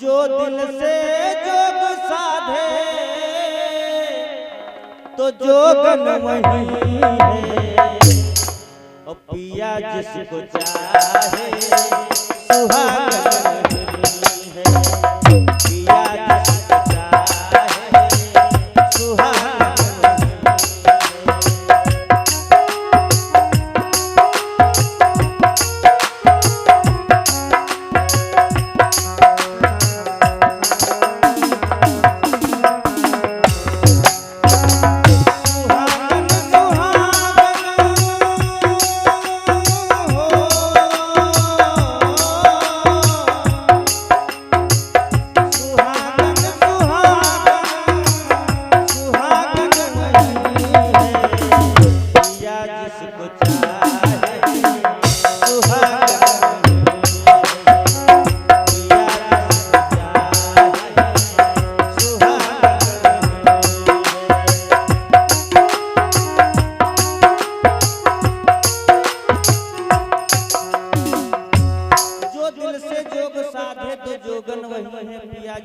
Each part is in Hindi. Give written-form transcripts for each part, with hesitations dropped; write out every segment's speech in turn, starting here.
जो दिल से जोग साधे तो जोगन वही है। और पिया जिसको चाहे सुहागन वही है। पिया जिसको चाहे सुहागन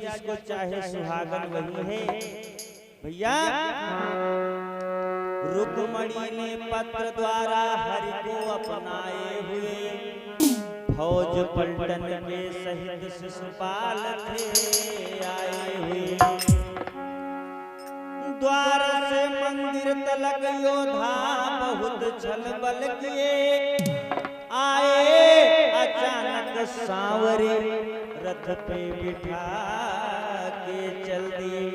जिसको चाहे सुहागन वही है। भैया रुक्मणी ने पत्र द्वारा हरि को अपनाए हुए फौज पलटन के सहित शिशुपाल थे आए हुए। द्वार से मंदिर तलक योधा बहुत छल बल किए आए। अचानक सांवरे रथ पे बिठा के चल दिए।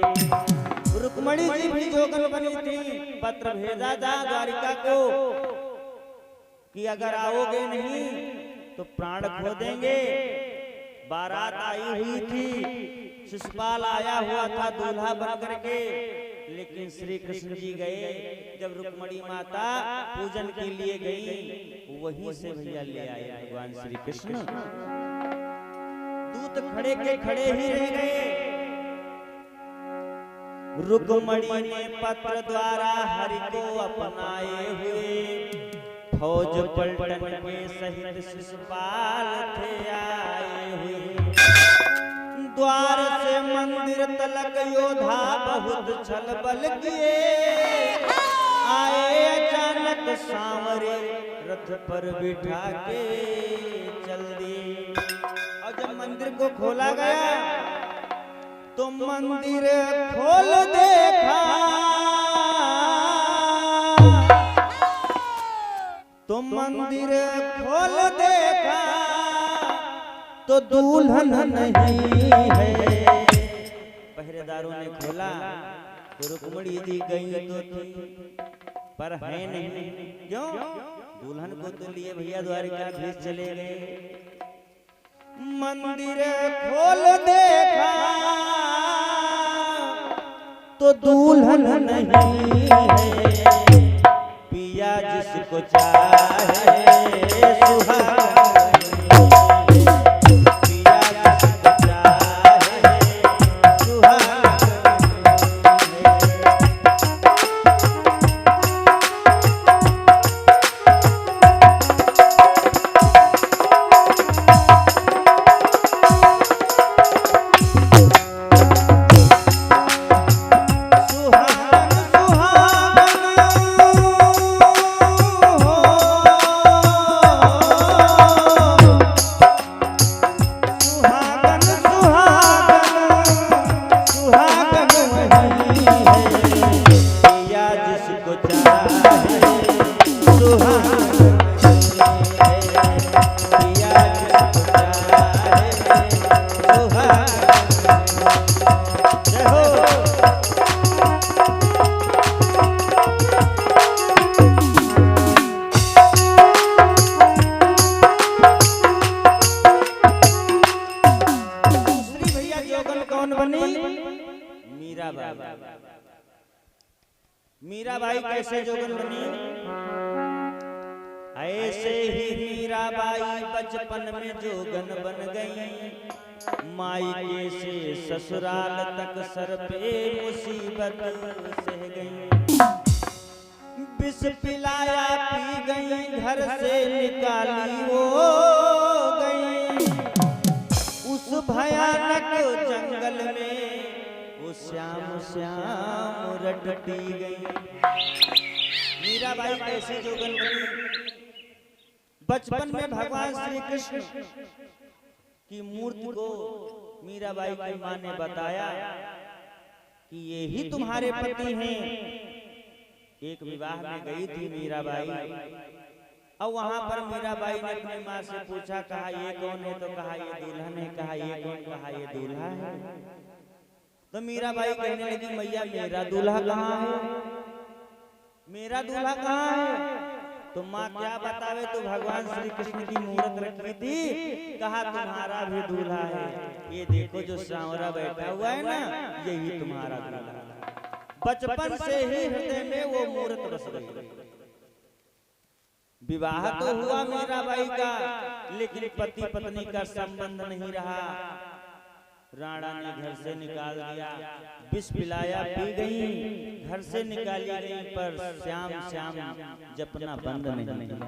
रुक्मणी जी भी जोगन बनी थी। पत्र भेजा जा द्वारिका को कि अगर आओगे नहीं तो प्राण खो देंगे। बारात आई हुई थी, शिशुपाल आया हुआ था दूल्हा बन करके, लेकिन श्री कृष्ण जी गए। जब रुक्मणी माता पूजन के लिए गई, वहीं से भैया ले आए भगवान श्री कृष्ण। दूत खड़े के खड़े ही रह गए। रुक्मणी ने पत्र द्वारा हरि को अपनाए हुए फौज पलटन के सहित शिशुपाल थे आए हुए। द्वार से मंदिर तलक योधा बहुत छल बल किए आए। अचानक सांवरे रथ पर बिठा के चल दिए। और जब मंदिर को खोला गया तो मंदिर खोल देखा तो मंदिर खोल देखा तो दुल्हन नहीं है। पहरेदारों ने खोला तो रुक्मणी जी गई तो थी, पर है नहीं। क्यों? दुल्हन को तो लिए भैया द्वारिका भेज चले गए। मंदिर खोल देखा तो दुल्हन नहीं है। पिया जिसको चाहे सुहागन पिया जिसको चाहे सुहागन। मीराबाई कैसे जोगन बनी? ऐसे ही मीराबाई बचपन में जोगन बन गई। मायके से ससुराल तक सर पे मुसीबत सह गई। विष पिलाया पी गई, घर से निकाली वो गई। उस भयानक जंगल में वो श्याम श्याम रटती गई। मीराबाई कैसे जोगन बनी? बचपन में भगवान श्री कृष्ण की मूर्ति को मीराबाई की मां ने बताया कि ये ही तुम्हारे पति हैं। एक विवाह में गई थी मीराबाई, और वहां पर मीराबाई ने अपनी माँ से पूछा, कहा ये कौन है? तो कहा ये दुल्हन है। कहा ये कौन? कहा ये दूल्हा है। तो मीराबाई कहने लगी, मैया मेरा दूल्हा कहाँ है? मेरा दूल्हा कहाँ है? तो माँ क्या बतावे, तो भगवान श्री कृष्ण की मूर्त रखी थी। कहा तुम्हारा भी दूल्हा है, ये देखो जो सांवरा बैठा हुआ है ना, यही तुम्हारा दूल्हा है। बचपन से ही हृदय में वो मूर्त बस गई। विवाह तो हुआ मीराबाई का, लेकिन पति पत्नी का संबंध नहीं रहा। राणा ने घर से निकाल दिया, विष पिलाया, पी गई, घर से निकाली गई, पर श्याम श्याम जपना बंद नहीं किया।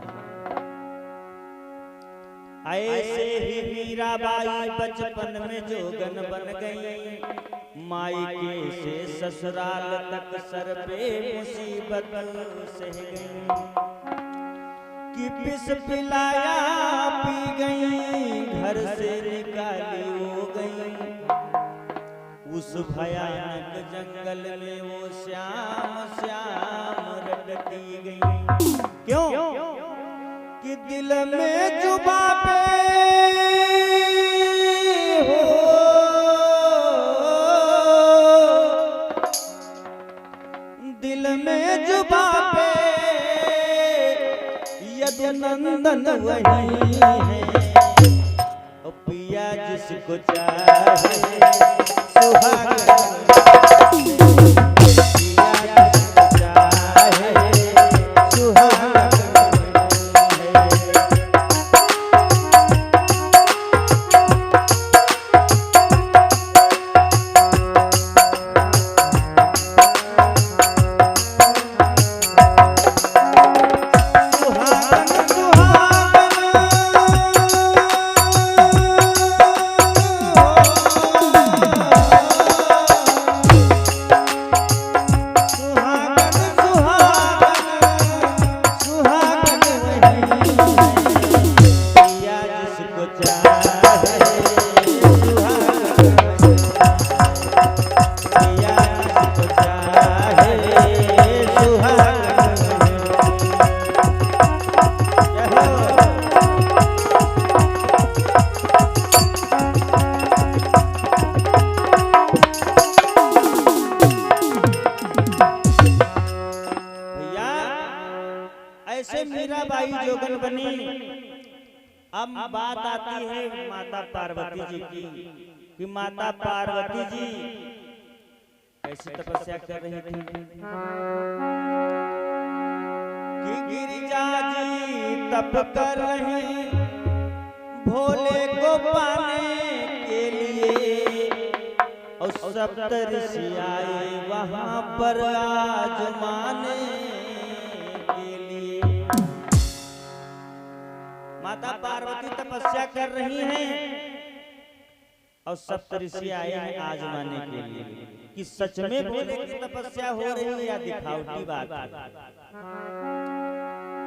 ऐसे ही मीराबाई बचपन में जोगन बन गई। मायके से ससुराल तक सर पे मुसीबत सह गई। कि विष पिलाया, पी गई, घर से निकाली हो गई। उस भयानक जंगल में वो श्याम श्याम रटती गई। क्यों? कि दिल में जुबा पे हो, दिल में जुबा पे यदुनंदन वही है। ओ पिया जिसको चाहे सुहागन, पिया जिसको चाहे सुहागन मीराबाई जोगन बनी। अब बात आती है माता पार्वती जी की, कि माता पार्वती जी कैसी तपस्या कर रही थी। कि गिरिजा जी तप कर रही भोले को पाने के लिए, और सप्तऋषि आए वहां पर आजमाने के लिए। माता पार्वती तपस्या कर रही हैं और सप्तऋषि आए हैं आजमाने के लिए कि सच में भोले की तपस्या हो रही है या दिखावटी बात है।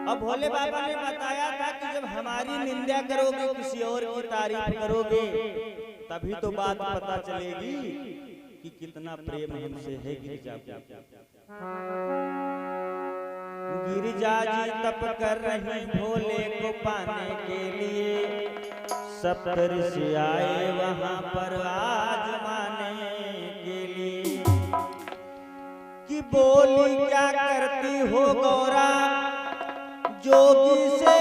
अब भोले बाबा ने बताया था कि जब हमारी निंदा करोगे, किसी और की तारीफ करोगे, तभी तो बात पता चलेगी कि कितना प्रेम हमसे है गिरिजा को। गिरिजा जी तप कर रही भोले को पाने के लिए, सप्तऋषि आए वहां पर आजमाने के लिए। कि बोली क्या करती हो गौरा, जोगी से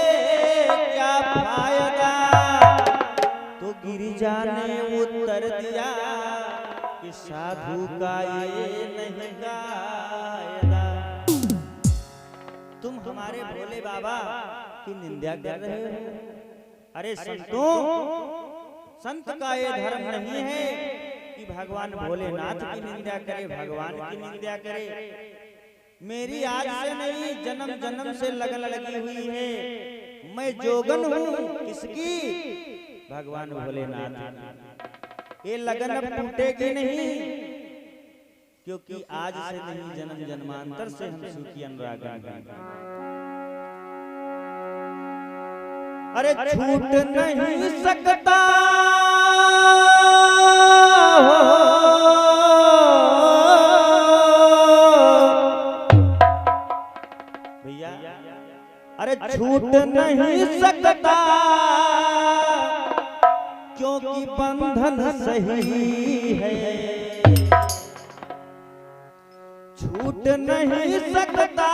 क्या फायदा। तो गिरिजा ने उत्तर दिया कि साधु का ये नहीं कायदा। तुम हमारे भोले बाबा की निंदा कर रहे हो। अरे संतों, संत का ये धर्म नहीं है कि भगवान भोलेनाथ की निंदा करे, भगवान की निंदा करे। मेरी आज से नहीं, जन्म जन्म से लगन लगी हुई है। मैं जोगन हूँ किसकी? भगवान भोलेनाथ। ये लगन अब टूटेगी नहीं, क्योंकि आज से नहीं जन्म जन्मांतर से हम सुखी अनुराग हैं। अरे छूट नहीं सकता भैया, अरे छूट नहीं सकता, क्योंकि बंधन सही है। छूट नहीं सकता,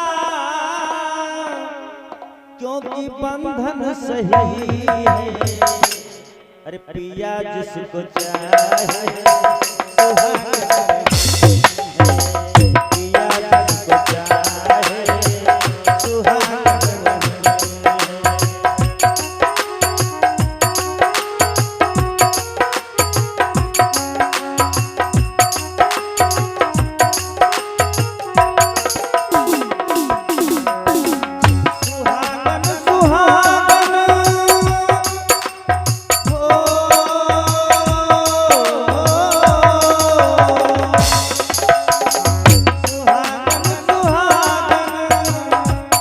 क्योंकि बंधन सही है। अरे पिया जिसको चाहे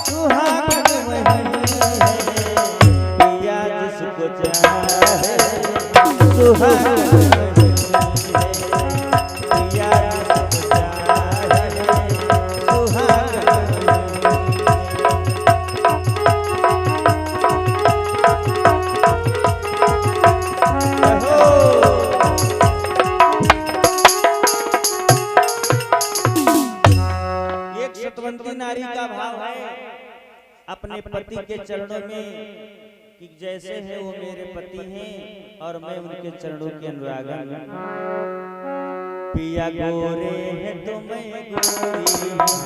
सुहाग, पिया जिसको चाहे सुहाग। नारी का भाव है अपने पति के चरणों में कि जैसे है वो मेरे पति हैं और मैं उनके चरणों के अनुराग हूं। पिया गोरे है तो मैं गोरी हूं,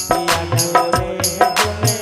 पिया गोरे है तो मैं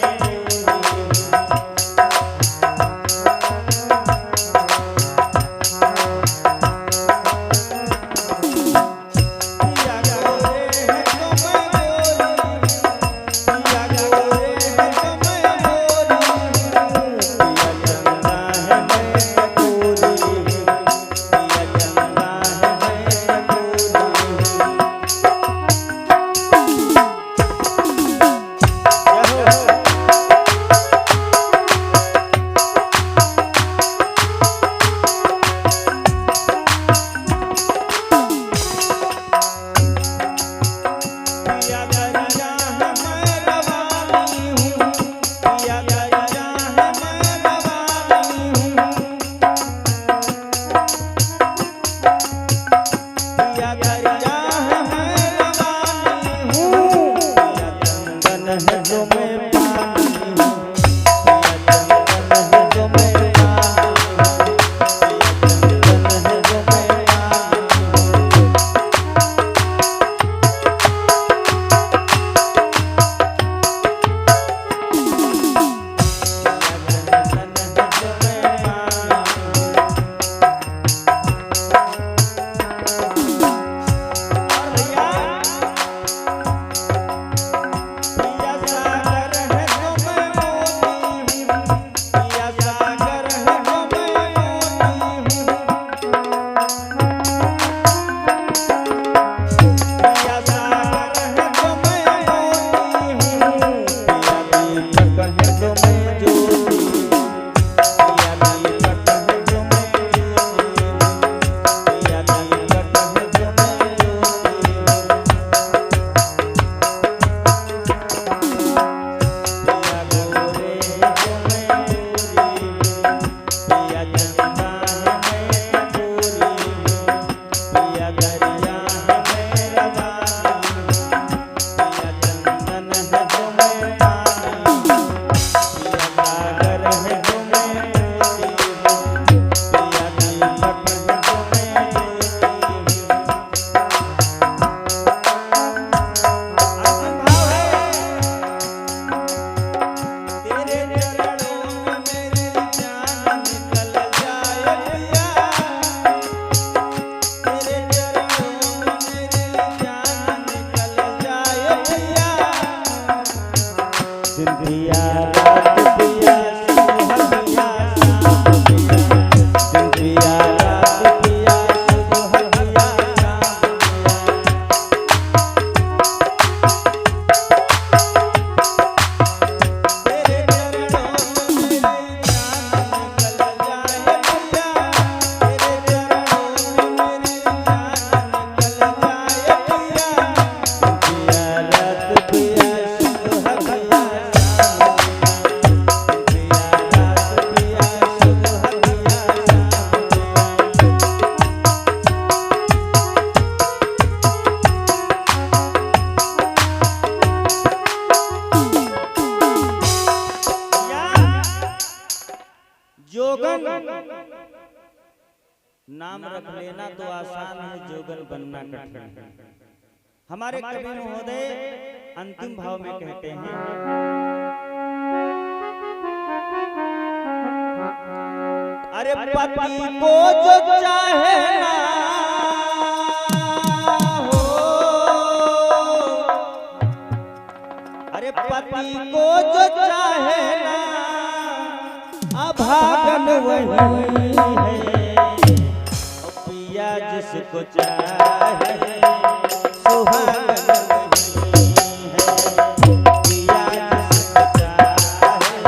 रख लेना तो आसान है, जोगन बनना कठिन। हमारे कवि महोदय अंतिम भाव में कहते हैं, अरे पति को जो चाहे ना हो, अरे पति को जो चाहे ना अभागन वही है, पिया जिसको चाहे सुहागन वही है, पिया जिसको चाहे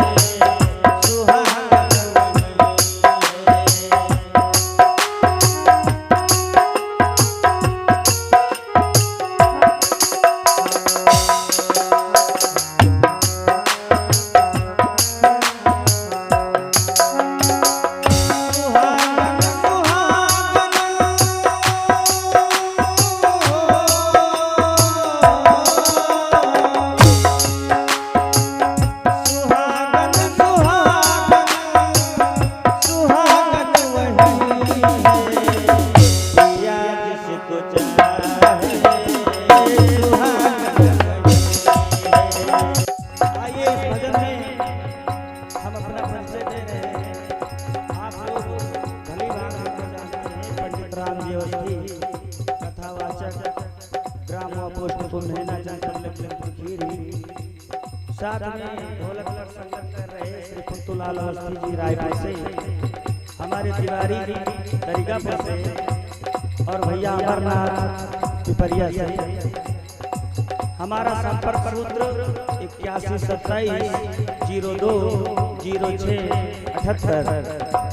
सुहागन वही है। साथ में ढोलक पर संगत कर रहे श्री पुतुलाल अवस्थी जी रायपुर से, हमारे तिवारी दरिगापुर से, और भैया अमरनाथ पिपरिया से। हमारा संपर्क सूत्र 81 27 02 06 78।